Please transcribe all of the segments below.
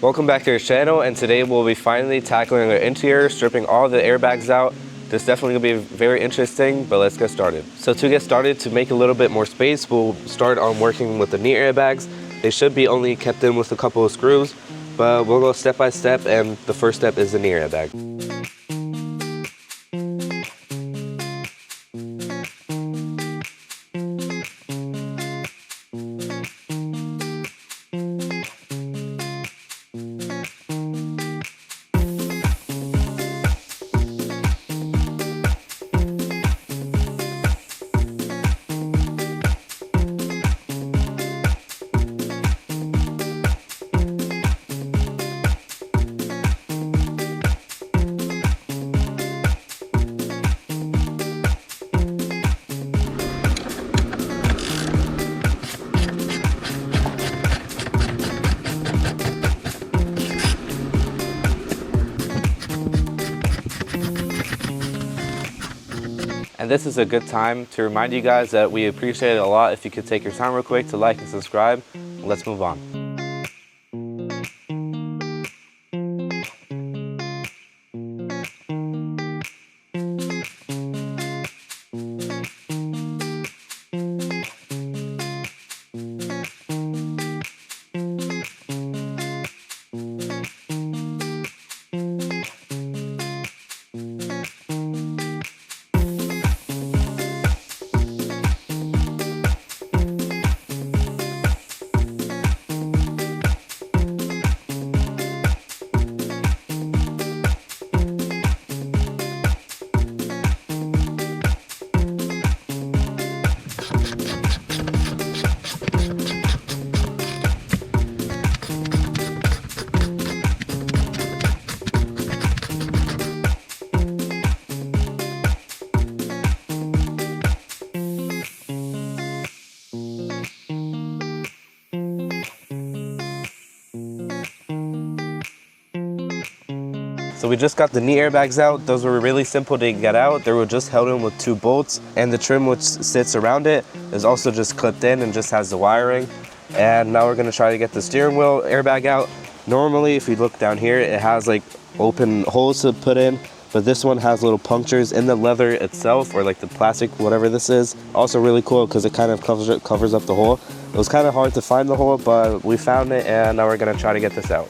Welcome back to our channel, and today we'll be finally tackling our interior, stripping all the airbags out. This is definitely going to be very interesting, but let's get started. So to get started, to make a little bit more space, we'll start on working with the knee airbags. They should be only kept in with a couple of screws, but we'll go step by step, and the first step is the knee airbag. And this is a good time to remind you guys that we appreciate it a lot if you could take your time real quick to like and subscribe. Let's move on. So we just got the knee airbags out. Those were really simple to get out. They were just held in with 2 bolts, and the trim which sits around it is also just clipped in and just has the wiring. And now we're gonna try to get the steering wheel airbag out. Normally, if you look down here, it has like open holes to put in, but this one has little punctures in the leather itself, or like the plastic, whatever this is. Also really cool because it kind of covers up the hole. It was kind of hard to find the hole, but we found it, and now we're gonna try to get this out.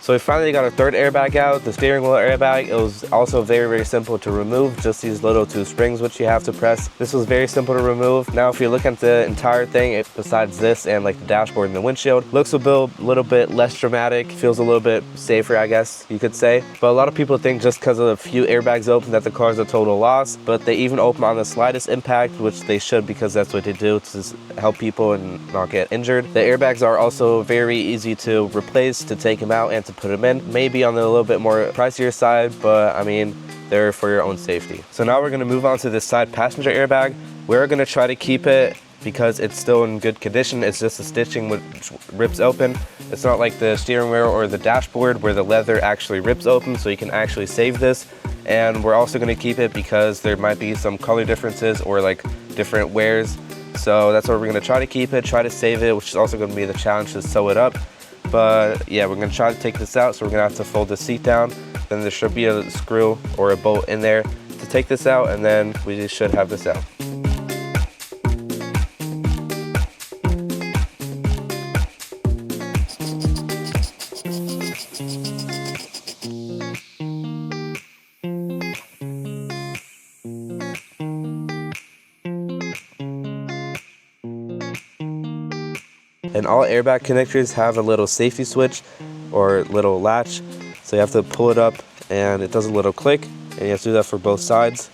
So we finally got our third airbag out, the steering wheel airbag. It was also very simple to remove, just these little 2 springs which you have to press. This was very simple to remove. Now if you look at the entire thing, besides this and like the dashboard and the windshield, looks a little bit less dramatic, feels a little bit safer, I guess you could say. But a lot of people think just because of a few airbags open that the car is a total loss, but they even open on the slightest impact, which they should, because that's what they do to help people and not get injured. The airbags are also very easy to replace, to take them out and to put them in. Maybe on the little bit more pricier side, but I mean, they're for your own safety. So now we're gonna move on to this side passenger airbag. We're gonna try to keep it because it's still in good condition. It's just the stitching which rips open. It's not like the steering wheel or the dashboard where the leather actually rips open, so you can actually save this. And we're also gonna keep it because there might be some color differences or like different wears. So that's why we're gonna try to keep it, try to save it, which is also gonna be the challenge to sew it up. But yeah, we're gonna try to take this out, so we're gonna have to fold the seat down. Then there should be a screw or a bolt in there to take this out, and then we should have this out. And all airbag connectors have a little safety switch or little latch. So you have to pull it up and it does a little click, and you have to do that for both sides.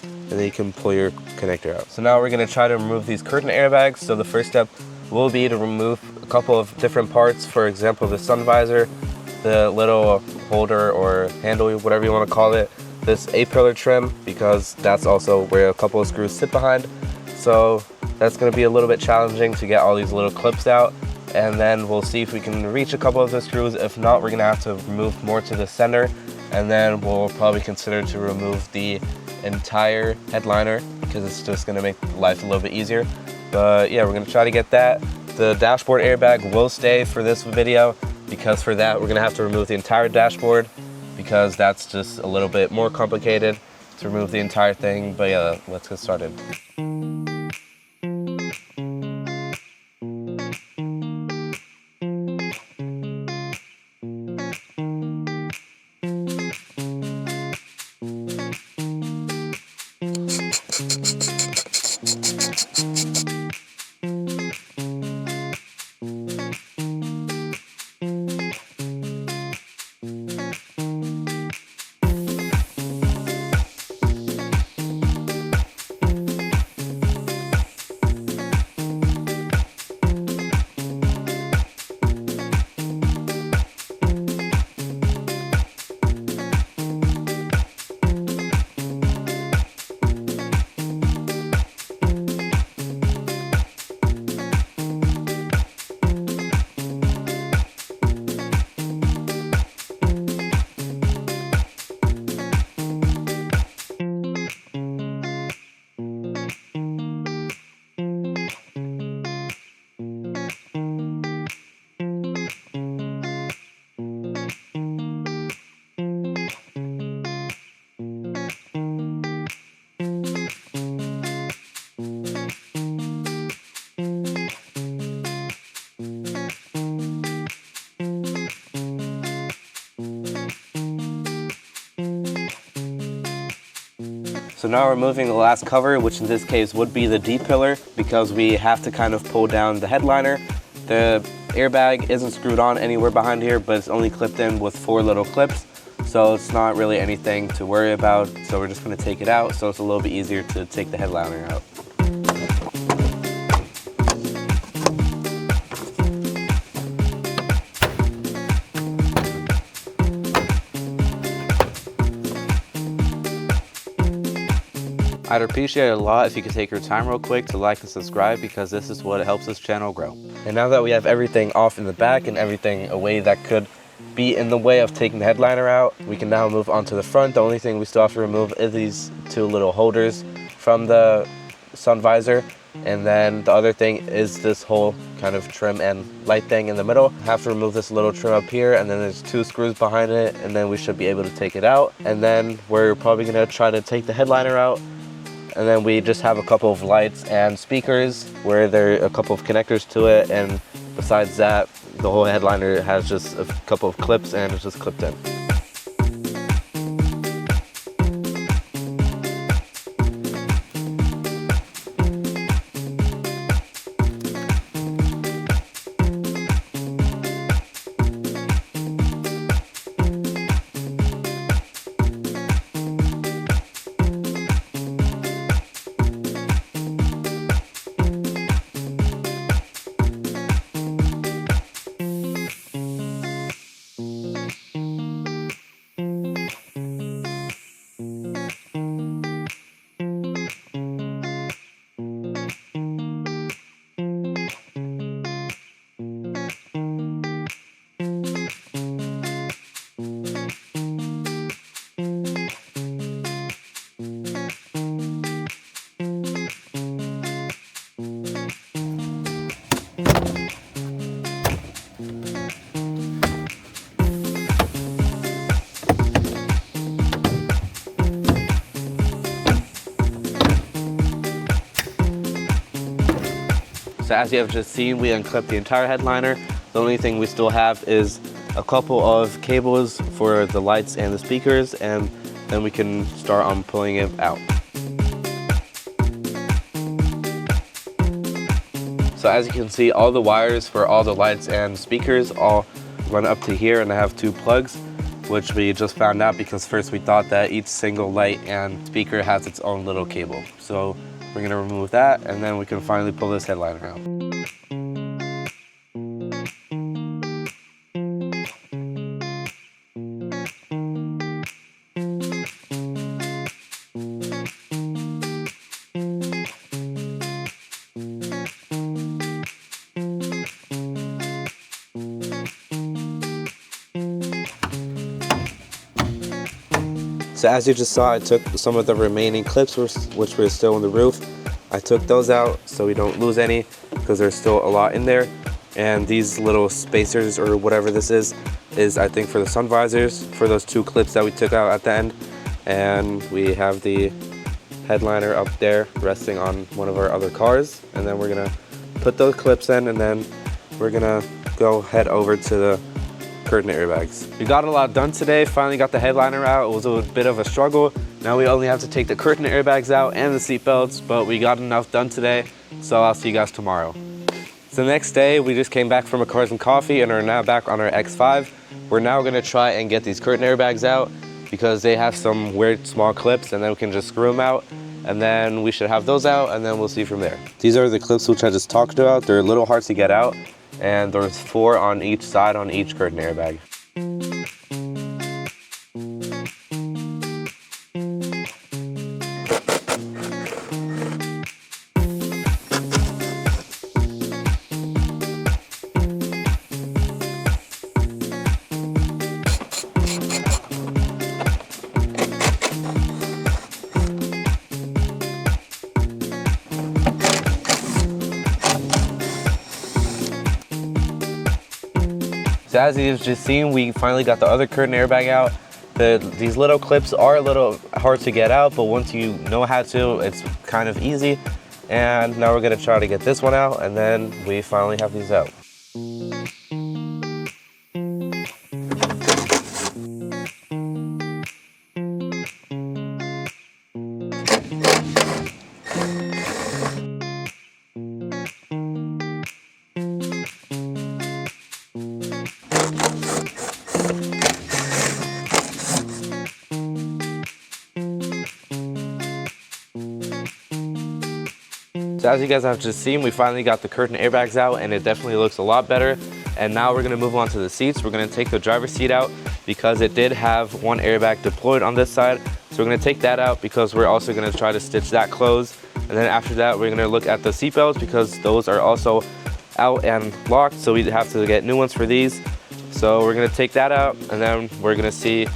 And then you can pull your connector out. So now we're gonna try to remove these curtain airbags. So the first step will be to remove a couple of different parts. For example, the sun visor, the little holder or handle, whatever you want to call it, this A-pillar trim, because that's also where a couple of screws sit behind. So That's going to be a little bit challenging to get all these little clips out. And then we'll see if we can reach a couple of the screws. If not, we're going to have to remove more to the center, and then we'll probably consider to remove the entire headliner because it's just going to make life a little bit easier. But yeah, we're going to try to get that. The dashboard airbag will stay for this video because for that we're going to have to remove the entire dashboard because that's just a little bit more complicated to remove the entire thing. But yeah, let's get started. So now we're removing the last cover, which in this case would be the D pillar, because we have to kind of pull down the headliner. The airbag isn't screwed on anywhere behind here, but it's only clipped in with 4 little clips. So it's not really anything to worry about. So we're just gonna take it out so it's a little bit easier to take the headliner out. I'd appreciate it a lot if you could take your time real quick to like and subscribe, because this is what helps this channel grow. And now that we have everything off in the back and everything away that could be in the way of taking the headliner out, we can now move on to the front. The only thing we still have to remove is these 2 little holders from the sun visor. And then the other thing is this whole kind of trim and light thing in the middle. Have to remove this little trim up here, and then there's 2 screws behind it, and then we should be able to take it out. And then we're probably gonna try to take the headliner out. And then we just have a couple of lights and speakers where there are a couple of connectors to it. And besides that, the whole headliner has just a couple of clips and it's just clipped in. So as you have just seen, we unclipped the entire headliner. The only thing we still have is a couple of cables for the lights and the speakers, and then we can start on pulling it out. So as you can see, all the wires for all the lights and speakers all run up to here, and I have 2 plugs, which we just found out because first we thought that each single light and speaker has its own little cable. So we're gonna remove that, and then we can finally pull this headliner out. So as you just saw, I took some of the remaining clips which were still on the roof. I took those out so we don't lose any because there's still a lot in there. And these little spacers or whatever this is I think for the sun visors for those 2 clips that we took out at the end. And we have the headliner up there resting on one of our other cars. And then we're gonna put those clips in, and then we're gonna go head over to the curtain airbags. We got a lot done today. Finally got the headliner out. It was a bit of a struggle. Now we only have to take the curtain airbags out and the seat belts, but we got enough done today. So I'll see you guys tomorrow. So the next day, we just came back from a Cars and Coffee and are now back on our X5. We're now gonna try and get these curtain airbags out because they have some weird small clips, and then we can just screw them out. And then we should have those out, and then we'll see from there. These are the clips which I just talked about. They're a little hard to get out, and there's 4 on each side on each curtain airbag. So as you've just seen, we finally got the other curtain airbag out. These little clips are a little hard to get out, but once you know how to, it's kind of easy. And now we're gonna try to get this one out, and then we finally have these out. So as you guys have just seen, we finally got the curtain airbags out, and it definitely looks a lot better. And now we're gonna move on to the seats. We're gonna take the driver's seat out because it did have 1 airbag deployed on this side. So we're gonna take that out because we're also gonna try to stitch that closed. And then after that, we're gonna look at the seat belts because those are also out and locked. So we have to get new ones for these. So we're gonna take that out, and then we're gonna see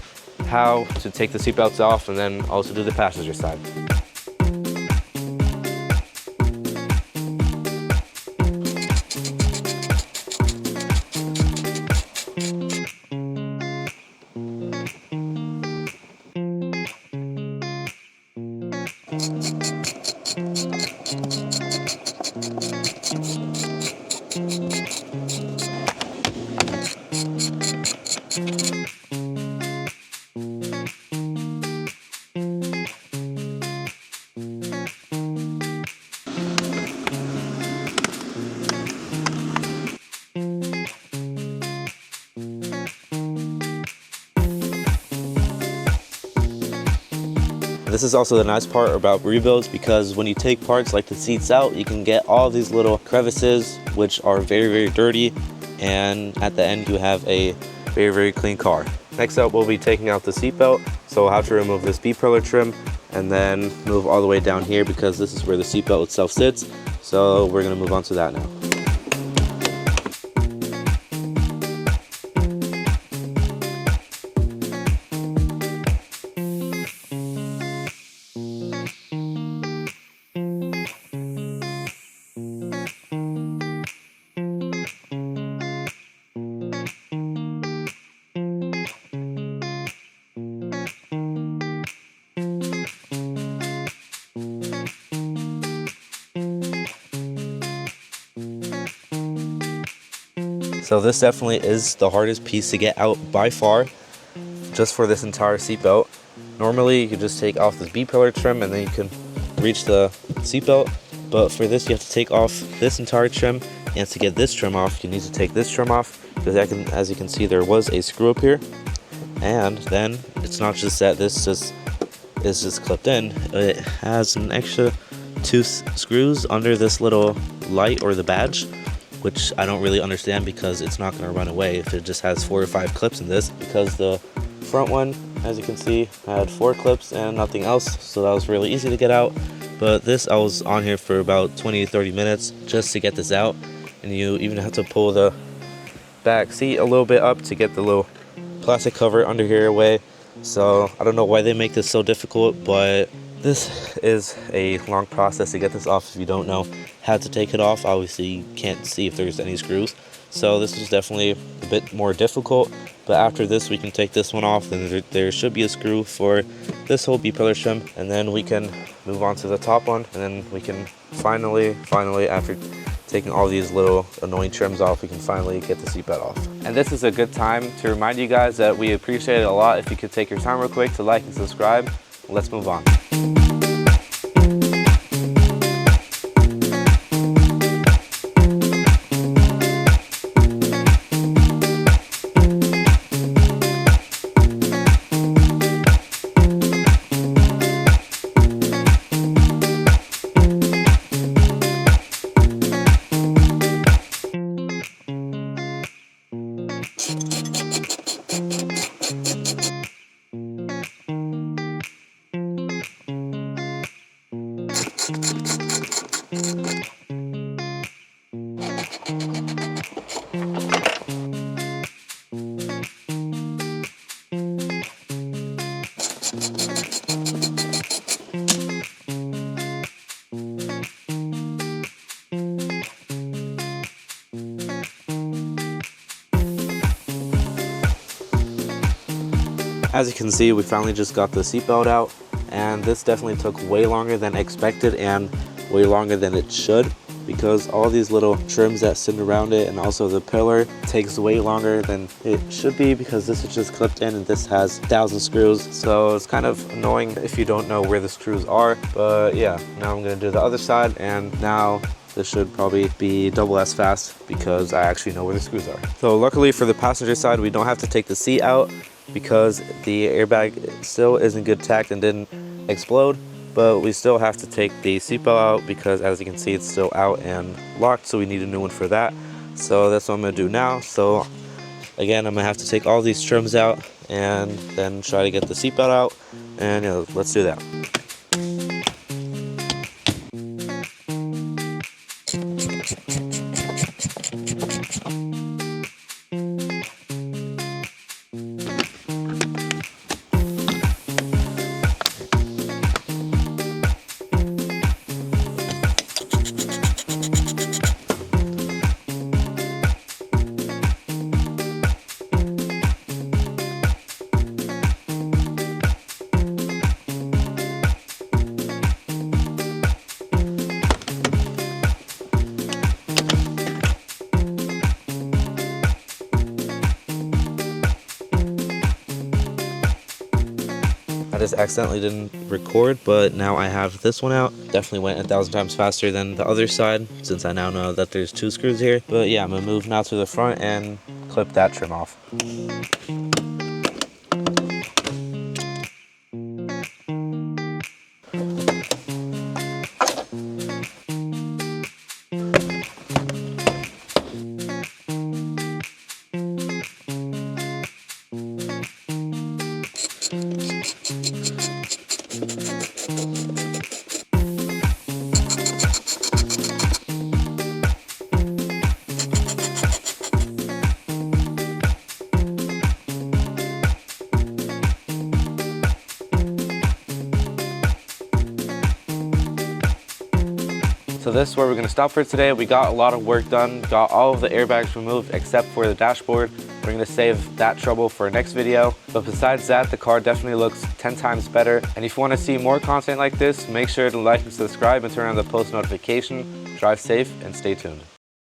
how to take the seat belts off, and then also do the passenger side. This is also the nice part about rebuilds, because when you take parts like the seats out, you can get all these little crevices which are very, very dirty, and at the end you have a very, very clean car. Next up, we'll be taking out the seat belt. So we'll have to remove this B-pillar trim and then move all the way down here because this is where the seat belt itself sits. So we're gonna move on to that now. So this definitely is the hardest piece to get out by far, just for this entire seat belt. Normally you could just take off this B-pillar trim and then you can reach the seat belt, but for this you have to take off this entire trim, and to get this trim off you need to take this trim off, because as you can see there was a screw up here, and then it's not just that this is just clipped in, it has an extra 2 screws under this little light or the badge, which I don't really understand because it's not going to run away if it just has 4 or 5 clips in this, because the front one, as you can see, had 4 clips and nothing else, so that was really easy to get out. But this, I was on here for about 20 to 30 minutes just to get this out, and you even have to pull the back seat a little bit up to get the little plastic cover under here away. So I don't know why they make this so difficult, but this is a long process to get this off if you don't know how to take it off. Obviously, you can't see if there's any screws. So this was definitely a bit more difficult. But after this, we can take this one off, and there should be a screw for this whole B-pillar trim. And then we can move on to the top one, and then we can finally, after taking all these little annoying trims off, we can finally get the seatbelt off. And this is a good time to remind you guys that we appreciate it a lot if you could take your time real quick to like and subscribe. Let's move on. As you can see, we finally just got the seatbelt out, and this definitely took way longer than expected and way longer than it should, because all these little trims that sit around it and also the pillar takes way longer than it should be, because this is just clipped in and this has 1,000 screws. So it's kind of annoying if you don't know where the screws are. But yeah, now I'm gonna do the other side, and now this should probably be double as fast because I actually know where the screws are. So luckily for the passenger side, we don't have to take the seat out because the airbag still is in good tact and didn't explode, but we still have to take the seatbelt out because, as you can see, it's still out and locked, so we need a new one for that. So that's what I'm gonna do now. So again, I'm gonna have to take all these trims out and then try to get the seatbelt out, and yeah, let's do that. I just accidentally didn't record, but now I have this one out. Definitely went 1,000 times faster than the other side, since I now know that there's 2 screws here. But yeah, I'm gonna move now to the front and clip that trim off. So this is where we're going to stop for today. We got a lot of work done, got all of the airbags removed except for the dashboard. We're going to save that trouble for our next video. But besides that, the car definitely looks 10 times better. And if you want to see more content like this, make sure to like and subscribe and turn on the post notification. Drive safe and stay tuned.